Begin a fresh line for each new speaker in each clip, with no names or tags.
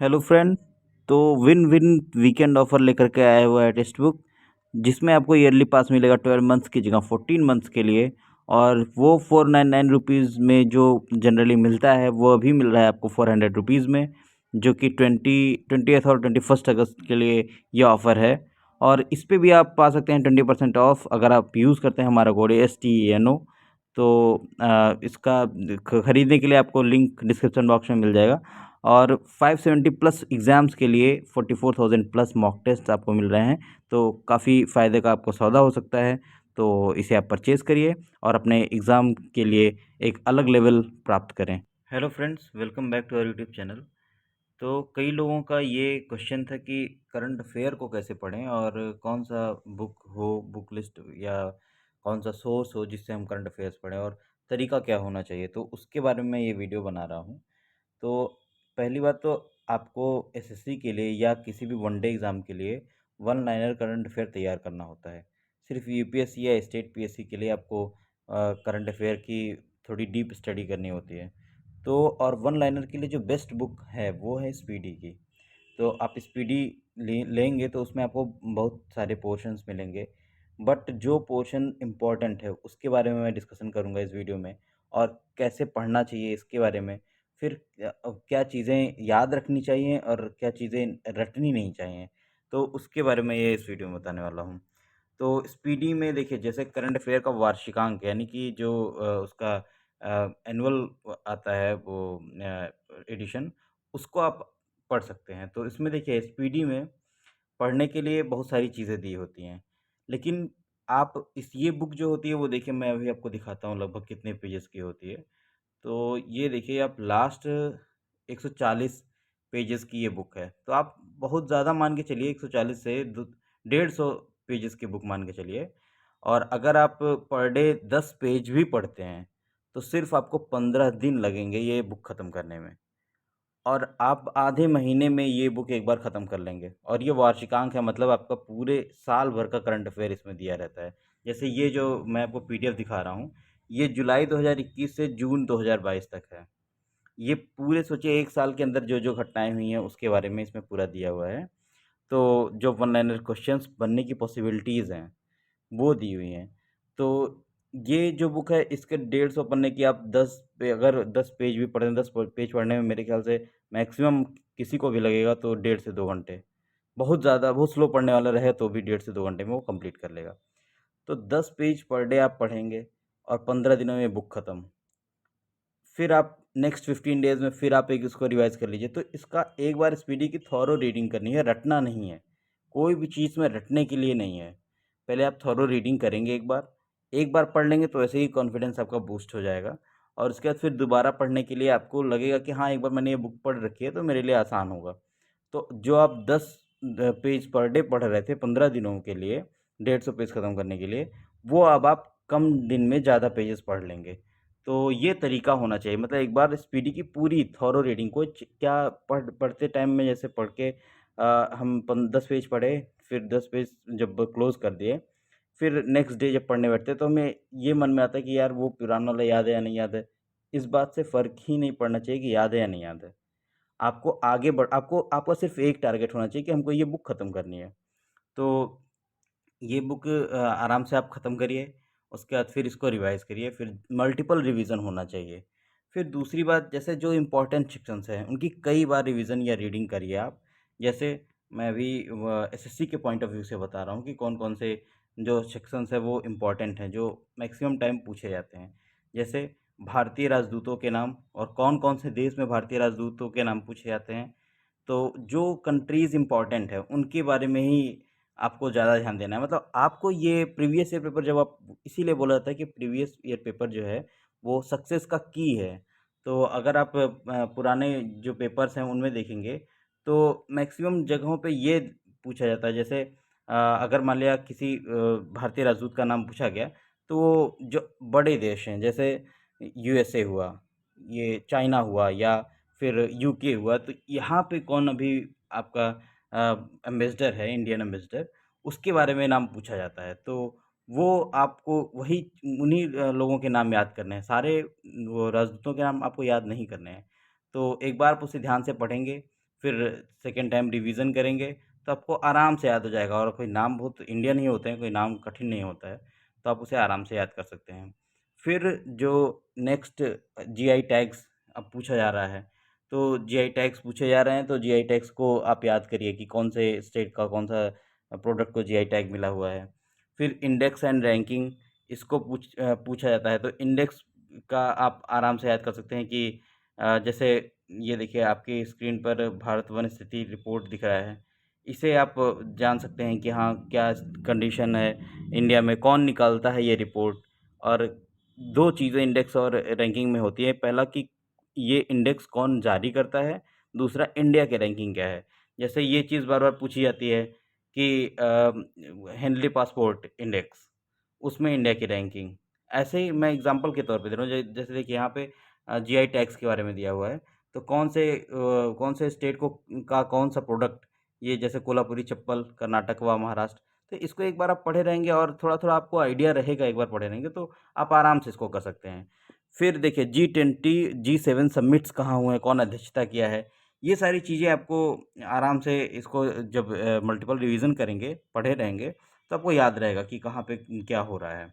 Hello friend. तो win win weekend offer लेकर के आया हुआ है टेक्स्ट बुक, जिसमें आपको ईयरली पास मिलेगा 12 मंथ्स की जगह 14 मंथ्स के लिए। और वो 499 रुपीज़ में जो जनरली मिलता है वो अभी मिल रहा है आपको 400 रुपीज़ में, जो कि 21 और 21 अगस्त के लिए ये ऑफ़र है। और इस पे भी आप पा सकते हैं 20% ऑफ अगर आप यूज़ करते हैं हमारा कोड STENO। तो इसका खरीदने के लिए आपको लिंक डिस्क्रिप्शन बॉक्स में मिल जाएगा। और 570 प्लस एग्ज़ाम्स के लिए 44,000 प्लस मॉक टेस्ट आपको मिल रहे हैं। तो काफ़ी फ़ायदे का आपको सौदा हो सकता है। तो इसे आप परचेज़ करिए और अपने एग्ज़ाम के लिए एक अलग लेवल प्राप्त करें। Hello friends, welcome back to our YouTube channel. तो कई लोगों का ये क्वेश्चन था कि करंट अफेयर को कैसे पढ़ें और कौन सा बुक हो, बुक लिस्ट या कौन सा सोर्स हो जिससे हम करंट अफेयर्स पढ़ें और तरीका क्या होना चाहिए। तो उसके बारे में ये वीडियो बना रहा हूँ। तो पहली बात तो आपको एसएससी के लिए या किसी भी वनडे एग्ज़ाम के लिए वन लाइनर करंट अफेयर तैयार करना होता है। सिर्फ यूपीएससी या स्टेट पीएससी के लिए आपको करंट अफेयर की थोड़ी डीप स्टडी करनी होती है। तो और वन लाइनर के लिए जो बेस्ट बुक है वो है स्पीडी की। तो आप स्पीडी लेंगे तो उसमें आपको बहुत सारे पोर्शंस मिलेंगे। बट जो पोर्शन इम्पोर्टेंट है उसके बारे में मैं डिस्कशन करूँगा इस वीडियो में, और कैसे पढ़ना चाहिए इसके बारे में। फिर क्या चीज़ें याद रखनी चाहिए और क्या चीज़ें रटनी नहीं चाहिए, तो उसके बारे में ये इस वीडियो में बताने वाला हूँ। तो स्पीडी में देखिए, जैसे करंट अफेयर का वार्षिकांक यानी कि जो उसका एनुअल आता है वो एडिशन, उसको आप पढ़ सकते हैं। तो इसमें देखिए स्पीडी में पढ़ने के लिए बहुत सारी चीज़ें दी होती हैं। लेकिन आप इस ये बुक जो होती है वो देखिए, मैं अभी आपको दिखाता हूँ लगभग कितने पेजेस की होती है। तो ये देखिए, आप लास्ट 140 पेजेस की ये बुक है। तो आप बहुत ज़्यादा मान के चलिए, 140 से दो 150 पेजेस की बुक मान के चलिए। और अगर आप पर डे 10 पेज भी पढ़ते हैं, तो सिर्फ़ आपको 15 दिन लगेंगे ये बुक ख़त्म करने में। और आप आधे महीने में ये बुक एक बार ख़त्म कर लेंगे। और ये वार्षिकांक है, मतलब आपका पूरे साल भर का करंट अफ़ेयर इसमें दिया रहता है। जैसे ये जो मैं आपको पीडीएफ दिखा रहा हूँ, ये जुलाई 2021 से जून 2022 तक है। ये पूरे सोचिए 1 साल के अंदर जो-जो घटनाएँ हुई हैं उसके बारे में इसमें पूरा दिया हुआ है। तो जो वन लाइनर क्वेश्चंस बनने की पॉसिबिलिटीज़ हैं, वो दी हुई हैं। तो ये जो बुक है इसके 150 पन्ने की, आप 10 पे अगर 10 पेज भी पढ़ें, 10 प पेज पढ़ने में मेरे ख़्याल से मैक्सिमम किसी को भी लगेगा तो 1.5 से 2 घंटे। बहुत ज़्यादा, बहुत स्लो पढ़ने वाला रहे तो भी 1.5 से 2 घंटे में वो कंप्लीट कर लेगा। तो 10 पेज पर डे आप पढ़ेंगे और 15 दिनों में बुक खत्म। फिर आप नेक्स्ट 15 डेज़ में फिर आप एक इसको रिवाइज़ कर लीजिए। तो इसका एक बार स्पीडी की थॉरो रीडिंग करनी है, रटना नहीं है। कोई भी चीज़ में रटने के लिए नहीं है। पहले आप थॉरो रीडिंग करेंगे एक बार पढ़ लेंगे तो ऐसे ही कॉन्फिडेंस आपका बूस्ट हो जाएगा। और उसके बाद फिर दोबारा पढ़ने के लिए आपको लगेगा कि हाँ, एक बार मैंने ये बुक पढ़ रखी है तो मेरे लिए आसान होगा। तो जो आप 10 पेज पर डे पढ़ रहे थे 15 दिनों के लिए, 150 पेज खत्म करने के लिए, वो अब आप कम दिन में ज़्यादा पेजेस पढ़ लेंगे। तो ये तरीका होना चाहिए, मतलब एक बार स्पीडी की पूरी थॉरो रीडिंग को क्या पढ़ते टाइम में, जैसे पढ़ के हम 10 पेज पढ़े, फिर 10 पेज जब क्लोज कर दिए, फिर नेक्स्ट डे जब पढ़ने बैठते तो हमें ये मन में आता है कि यार वो पुराना वाला याद है या नहीं याद है। इस बात से फ़र्क ही नहीं पड़ना चाहिए कि याद है या नहीं याद है। आपको आगे बढ़ आपको आपका सिर्फ एक टारगेट होना चाहिए कि हमको ये बुक ख़त्म करनी है। तो ये बुक आराम से आप ख़त्म करिए, उसके बाद फिर इसको रिवाइज़ करिए, फिर मल्टीपल रिवीज़न होना चाहिए। फिर दूसरी बात, जैसे जो इम्पोर्टेंट सेक्शंस हैं, उनकी कई बार रिवीज़न या रीडिंग करिए आप। जैसे मैं अभी एसएससी के पॉइंट ऑफ व्यू से बता रहा हूँ कि कौन-कौन से जो सेक्शंस हैं वो इम्पोर्टेंट हैं, जो मैक्सिमम टाइम पूछे जाते हैं। जैसे भारतीय राजदूतों के नाम, और कौन-कौन से देश में भारतीय राजदूतों के नाम पूछे जाते हैं। तो जो कंट्रीज़ इम्पोर्टेंट है, उनके बारे में ही आपको ज़्यादा ध्यान देना है। मतलब आपको ये प्रीवियस ईयर पेपर, जब आप इसीलिए बोला जाता है कि प्रीवियस ईयर पेपर जो है, वो सक्सेस का की है। तो अगर आप पुराने जो पेपर्स हैं, उनमें देखेंगे, तो मैक्सिमम जगहों पे ये पूछा जाता है। जैसे अगर मान लिया किसी भारतीय राजदूत का नाम पूछा गया, तो वो जो बड़े देश हैं, जैसे यूएसए हुआ, ये चाइना हुआ, या फिर यूके हुआ, तो यहाँ पे कौन अभी आपका एम्बेसडर है, इंडियन एम्बेसडर, उसके बारे में नाम पूछा जाता है। तो वो आपको वही उन्हीं लोगों के नाम याद करने हैं, सारे वो राजदूतों के नाम आपको याद नहीं करने हैं। तो एक बार आप उसे ध्यान से पढ़ेंगे, फिर सेकेंड टाइम रिवीजन करेंगे तो आपको आराम से याद हो जाएगा। और कोई नाम बहुत इंडियन ही होते हैं, कोई नाम कठिन नहीं होता है, तो आप उसे आराम से याद कर सकते हैं। फिर जो नेक्स्ट जीआई टैग्स अब पूछा जा रहा है, तो जीआई टैग्स पूछे जा रहे हैं, तो जीआई टैग्स को आप याद करिए कि कौन से स्टेट का कौन सा प्रोडक्ट को जीआई टैग मिला हुआ है। फिर इंडेक्स एंड रैंकिंग, इसको पूछा जाता है, तो इंडेक्स का आप आराम से याद कर सकते हैं कि जैसे ये देखिए आपकी स्क्रीन पर भारत वन स्थिति रिपोर्ट दिख रहा है। इसे आप जान सकते हैं कि हाँ, क्या कंडीशन है इंडिया में, कौन निकालता है ये रिपोर्ट। और 2 चीज़ें इंडेक्स और रैंकिंग में होती है, पहला कि ये इंडेक्स कौन जारी करता है, दूसरा इंडिया की रैंकिंग क्या है। जैसे ये चीज़ बार-बार पूछी जाती है कि हेनली पासपोर्ट इंडेक्स, उसमें इंडिया की रैंकिंग। ऐसे ही मैं एग्ज़ाम्पल के तौर पे दे रहा हूँ, जैसे देखिए यहाँ पे जीआई टैग्स के बारे में दिया हुआ है, तो कौन से स्टेट को का कौन-सा प्रोडक्ट, ये जैसे कोल्हापुरी चप्पल कर्नाटक व महाराष्ट्र, तो इसको एक बार आप पढ़े रहेंगे और थोड़ा-थोड़ा आपको आइडिया रहेगा, एक बार पढ़े रहेंगे तो आप आराम से इसको कर सकते हैं। फिर देखिए जी20, जी7 समिट्स कहाँ हुए हैं, कौन अध्यक्षता किया है, ये सारी चीज़ें आपको आराम से इसको जब मल्टीपल रिवीजन करेंगे, पढ़े रहेंगे, तो आपको याद रहेगा कि कहाँ पे क्या हो रहा है।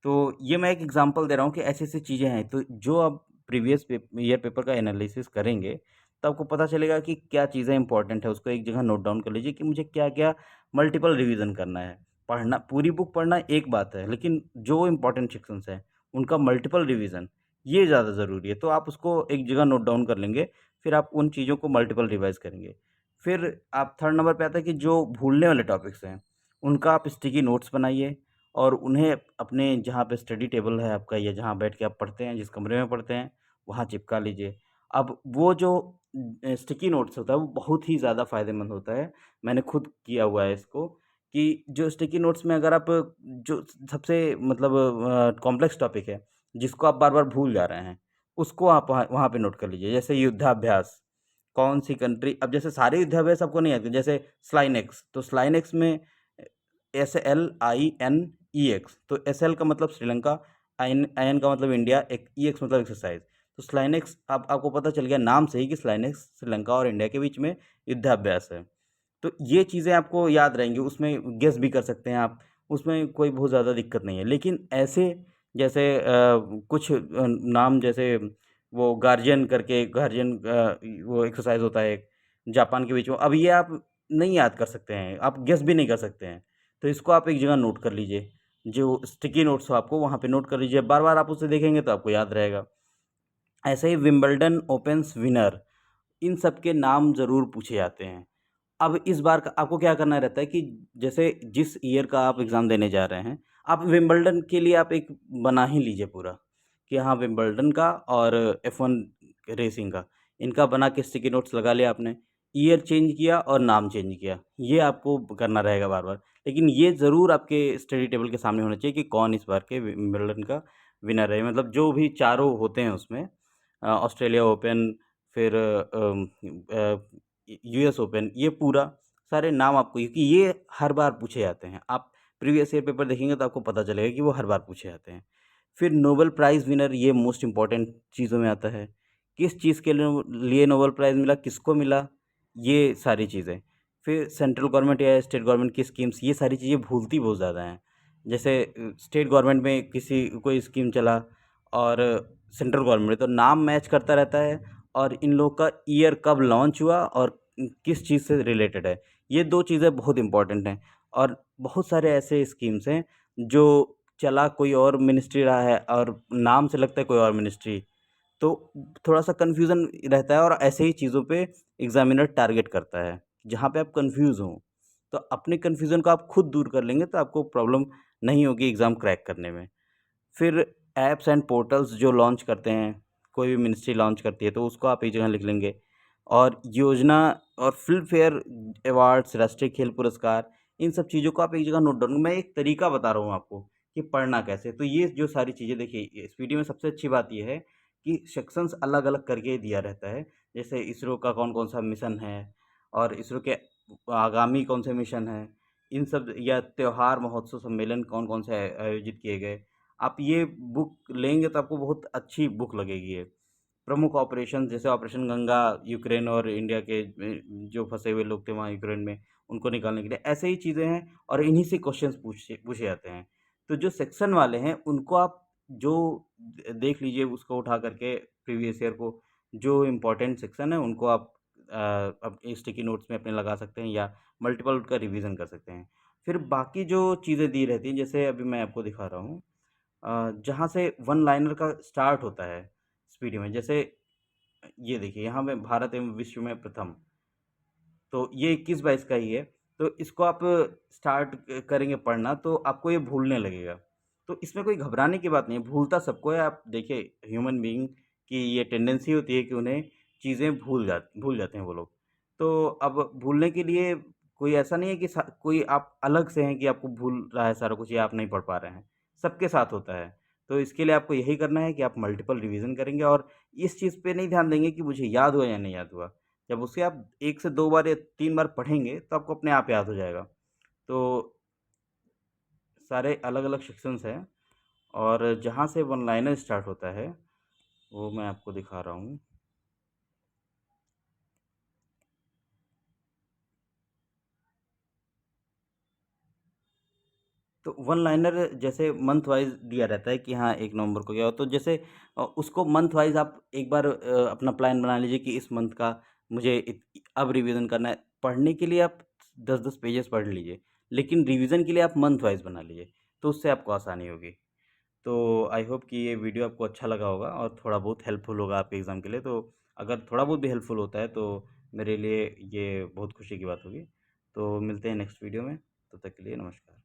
तो ये मैं एक एग्जांपल दे रहा हूँ कि ऐसी-ऐसी चीज़ें हैं, तो जो आप प्रीवियस ईयर पेपर का एनालिसिस करेंगे, तो आपको पता चलेगा कि क्या चीज़ें इंपॉर्टेंट है, उसको एक जगह नोट डाउन कर लीजिए कि मुझे क्या-क्या मल्टीपल रिवीजन करना है। पढ़ना, पूरी बुक पढ़ना एक बात है, लेकिन जो इम्पोर्टेंट सेक्शंस हैं, उनका मल्टीपल रिवीजन, ये ज़्यादा ज़रूरी है। तो आप उसको एक जगह नोट डाउन कर लेंगे, फिर आप उन चीज़ों को मल्टीपल रिवाइज़ करेंगे। फिर आप थर्ड नंबर पे आता है कि जो भूलने वाले टॉपिक्स हैं, उनका आप स्टिकी नोट्स बनाइए और उन्हें अपने जहाँ पे स्टडी टेबल है आपका, या जहाँ बैठ के आप पढ़ते हैं, जिस कमरे में पढ़ते हैं, वहाँ चिपका लीजिए। अब वो जो स्टिकी नोट्स होता है, वो बहुत ही ज़्यादा फ़ायदेमंद होता है। मैंने खुद किया हुआ है इसको, कि जो स्टिकी नोट्स में अगर आप जो सबसे मतलब कॉम्प्लेक्स टॉपिक है, जिसको आप बार-बार भूल जा रहे हैं, उसको आप वहाँ वहाँ पे नोट कर लीजिए। जैसे युद्धाभ्यास, कौन-सी कंट्री, अब जैसे सारे युद्धाभ्यास आपको नहीं आते, जैसे स्लाइनेक्स, तो स्लाइनेक्स में SLINEX, तो SL का मतलब श्रीलंका, IN का मतलब इंडिया, एक EX मतलब एक्सरसाइज। तो स्लाइनेक्स, आपको पता चल गया नाम से ही कि स्लाइनेक्स श्रीलंका और इंडिया के बीच में युद्धाभ्यास है। तो ये चीज़ें आपको याद रहेंगी, उसमें गेस भी कर सकते हैं आप, उसमें कोई बहुत ज़्यादा दिक्कत नहीं है। लेकिन ऐसे जैसे कुछ नाम, जैसे वो गार्जियन करके, गार्जियन वो एक्सरसाइज होता है एक, जापान के बीच में, अब ये आप नहीं याद कर सकते हैं, आप गेस भी नहीं कर सकते हैं। तो इसको आप एक जगह नोट कर लीजिए, जो स्टिकी नोट्स हो आपको वहाँ पे नोट कर लीजिए, बार-बार आप उसे देखेंगे तो आपको याद रहेगा। ऐसे ही विंबलडन ओपन्स विनर, इन सब के नाम ज़रूर पूछे जाते हैं। अब इस बार का आपको क्या करना रहता है कि जैसे जिस ईयर का आप एग्ज़ाम देने जा रहे हैं, आप विंबलडन के लिए आप एक बना ही लीजिए पूरा, कि हाँ, विंबलडन का और F1 रेसिंग का, इनका बना के स्टिकी नोट्स लगा लिया आपने, ईयर चेंज किया और नाम चेंज किया, ये आपको करना रहेगा बार-बार। लेकिन ये ज़रूर आपके स्टडी टेबल के सामने होना चाहिए कि कौन इस बार के विंबलडन का विनर है, मतलब जो भी चारों होते हैं उसमें, ऑस्ट्रेलिया ओपन, फिर यूएस ओपन, ये पूरा सारे नाम आपको, क्योंकि ये हर बार पूछे जाते हैं। आप प्रीवियस ईयर पेपर देखेंगे तो आपको पता चलेगा कि वो हर बार पूछे जाते हैं। फिर नोबेल प्राइज़ विनर, ये मोस्ट इम्पोर्टेंट चीज़ों में आता है। किस चीज़ के लिए नोबेल प्राइज़ मिला, किसको मिला, ये सारी चीज़ें। फिर सेंट्रल गवर्नमेंट या स्टेट गवर्नमेंट की स्कीम्स, ये सारी चीज़ें भूलती बहुत ज़्यादा हैं। जैसे स्टेट गवर्नमेंट में किसी कोई स्कीम चला और सेंट्रल गवर्नमेंट में, तो नाम मैच करता रहता है और इन लोग का ईयर कब लॉन्च हुआ और किस चीज़ से रिलेटेड है, ये 2 चीज़ें बहुत इम्पोर्टेंट हैं। और बहुत सारे ऐसे स्कीम्स हैं जो चला कोई और मिनिस्ट्री रहा है और नाम से लगता है कोई और मिनिस्ट्री, तो थोड़ा-सा कन्फ्यूज़न रहता है और ऐसे ही चीज़ों पे एग्ज़ामिनर टारगेट करता है, जहाँ पे आप कन्फ्यूज़ हों। तो अपने कन्फ्यूज़न को आप खुद दूर कर लेंगे तो आपको प्रॉब्लम नहीं होगी एग्ज़ाम क्रैक करने में। फिर ऐप्स एंड पोर्टल्स जो लॉन्च करते हैं, कोई भी मिनिस्ट्री लॉन्च करती है तो उसको आप एक जगह लिख लेंगे। और योजना और फ़िल्म फेयर अवार्ड्स, राष्ट्रीय खेल पुरस्कार, इन सब चीज़ों को आप एक जगह नोट डाउन, मैं एक तरीका बता रहा हूँ आपको कि पढ़ना कैसे। तो ये जो सारी चीज़ें देखिए, इस वीडियो में सबसे अच्छी बात ये है कि सेक्शंस अलग-अलग करके दिया रहता है। जैसे इसरो का कौन-कौन सा मिशन है और इसरो के आगामी कौन से मिशन हैं, इन सब, या त्योहार, महोत्सव, सम्मेलन कौन-कौन से आयोजित किए गए। आप ये बुक लेंगे तो आपको बहुत अच्छी बुक लगेगी ये। प्रमुख ऑपरेशन जैसे ऑपरेशन गंगा, यूक्रेन और इंडिया के जो फँसे हुए लोग थे वहाँ यूक्रेन में, उनको निकालने के लिए, ऐसे ही चीज़ें हैं और इन्हीं से क्वेश्चंस पूछे पूछे जाते हैं। तो जो सेक्शन वाले हैं, उनको आप जो देख लीजिए उसको उठा करके प्रीवियस ईयर को, जो इम्पोर्टेंट सेक्शन है उनको आप अपने स्टिकी नोट्स में अपने लगा सकते हैं या मल्टीपल उनका रिवीजन कर सकते हैं। फिर बाकी जो चीज़ें दी रहती हैं, जैसे अभी मैं आपको दिखा रहा हूँ, जहाँ से वन लाइनर का स्टार्ट होता है स्पीडी में, जैसे ये देखिए यहाँ पे भारत एवं विश्व में प्रथम, तो ये 21-22 का ही है। तो इसको आप स्टार्ट करेंगे पढ़ना तो आपको ये भूलने लगेगा। तो इसमें कोई घबराने की बात नहीं है, भूलता सबको है। आप देखिए ह्यूमन बीइंग की ये टेंडेंसी होती है कि उन्हें चीज़ें भूल जाते हैं वो लोग। तो अब भूलने के लिए कोई ऐसा नहीं है कि कोई आप अलग से हैं कि आपको भूल रहा है सारा कुछ या आप नहीं पढ़ पा रहे हैं। सबके साथ होता है। तो इसके लिए आपको यही करना है कि आप मल्टीपल रिवीजन करेंगे और इस चीज़ पे नहीं ध्यान देंगे कि मुझे याद हुआ या नहीं याद हुआ। जब उसे आप 1 से 2 बार या 3 बार पढ़ेंगे, तो आपको अपने आप याद हो जाएगा। तो सारे अलग-अलग सेक्शंस हैं और जहाँ से वन लाइनर स्टार्ट होता है, वो मैं आपको दिखा रहा हूँ। तो वन लाइनर जैसे मंथ वाइज़ दिया रहता है कि हाँ, 1 नवंबर को क्या हो, तो जैसे उसको मंथ वाइज़ आप एक बार अपना प्लान बना लीजिए कि इस मंथ का मुझे अब रिवीजन करना है। पढ़ने के लिए आप 10-10 पेजेस पढ़ लीजिए, लेकिन रिवीजन के लिए आप मंथ वाइज़ बना लीजिए, तो उससे आपको आसानी होगी। तो आई होप कि ये वीडियो आपको अच्छा लगा होगा और थोड़ा बहुत हेल्पफुल होगा आपके एग्ज़ाम के लिए। तो अगर थोड़ा बहुत भी हेल्पफुल होता है, तो मेरे लिए ये बहुत खुशी की बात होगी। तो मिलते हैं नेक्स्ट वीडियो में, तब तक के लिए नमस्कार।